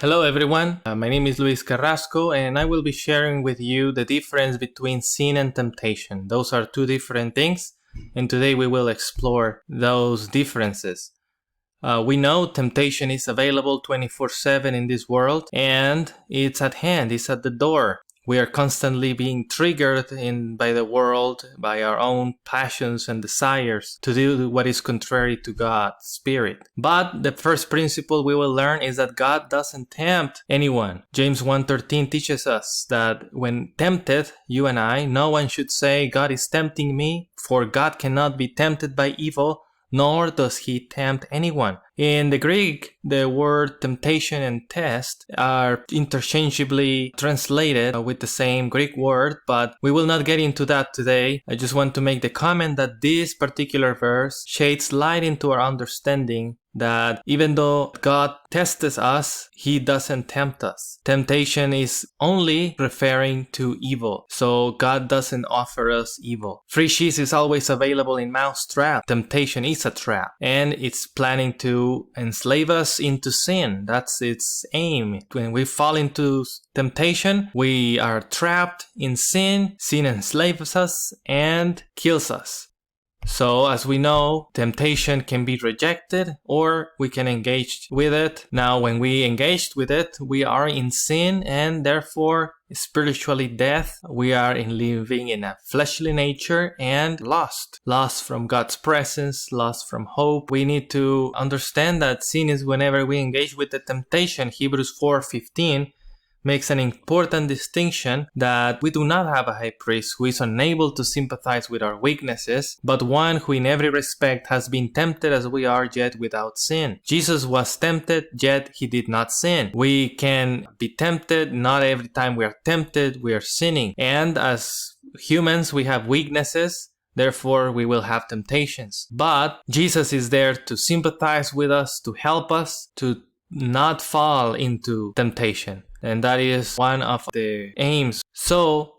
Hello everyone, my name is Luis Carrasco and I will be sharing with you the difference between sin and temptation. Those are two different things and today we will explore those differences. We know temptation is available 24/7 in this world and it's at hand, it's at the door. We are constantly being triggered by the world, by our own passions and desires to do what is contrary to God's Spirit. But the first principle we will learn is that God doesn't tempt anyone. James 1:13 teaches us that when tempted, you and I, no one should say, God is tempting me, for God cannot be tempted by evil, nor does he tempt anyone. In the Greek, the word temptation and test are interchangeably translated with the same Greek word, but we will not get into that today. I just want to make the comment that this particular verse sheds light into our understanding that even though God tests us, he doesn't tempt us. Temptation is only referring to evil, so God doesn't offer us evil. Free cheese is always available in mousetrap. Temptation is a trap, and it's planning to enslave us into sin. That's its aim. When we fall into temptation, we are trapped in sin. Sin enslaves us and kills us. So, as we know, temptation can be rejected or we can engage with it. Now, when we engaged with it, we are in sin and therefore spiritually dead. We are living in a fleshly nature and lost from God's presence, lost from hope. We need to understand that sin is whenever we engage with the temptation. Hebrews 4:15 makes an important distinction that we do not have a high priest who is unable to sympathize with our weaknesses, but one who in every respect has been tempted as we are, yet without sin. Jesus was tempted, yet he did not sin. We can be tempted, not every time we are tempted, we are sinning. And as humans, we have weaknesses. Therefore, we will have temptations. But Jesus is there to sympathize with us, to help us, to not fall into temptation. And that is one of the aims. So,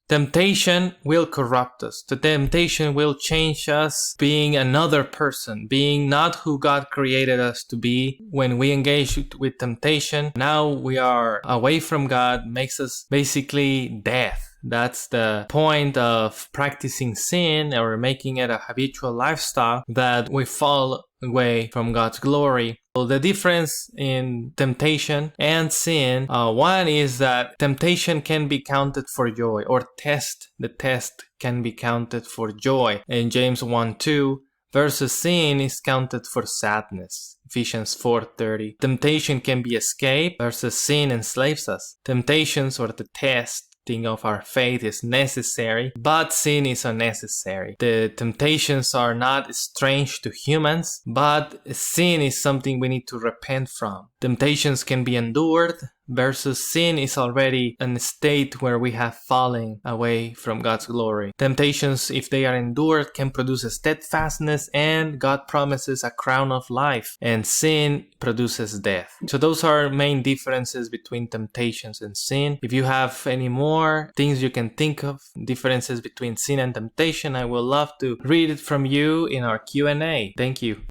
temptation will corrupt us. The temptation will change us being another person, being not who God created us to be. When we engage with temptation, now we are away from God, makes us basically death. That's the point of practicing sin or making it a habitual lifestyle, that we fall away from God's glory. So the difference in temptation and sin, one is that temptation can be counted for joy, or the test can be counted for joy. In James 1:2, versus sin is counted for sadness. Ephesians 4:30. Temptation can be escaped, versus sin enslaves us. Temptations, or the testing of our faith, is necessary, but sin is unnecessary. The temptations are not strange to humans, but sin is something we need to repent from. Temptations can be endured, versus sin is already in a state where we have fallen away from God's glory. Temptations, if they are endured, can produce a steadfastness, and God promises a crown of life, and sin produces death. So those are main differences between temptations and sin. If you have any more things you can think of, differences between sin and temptation, I would love to read it from you in our Q&A. Thank you.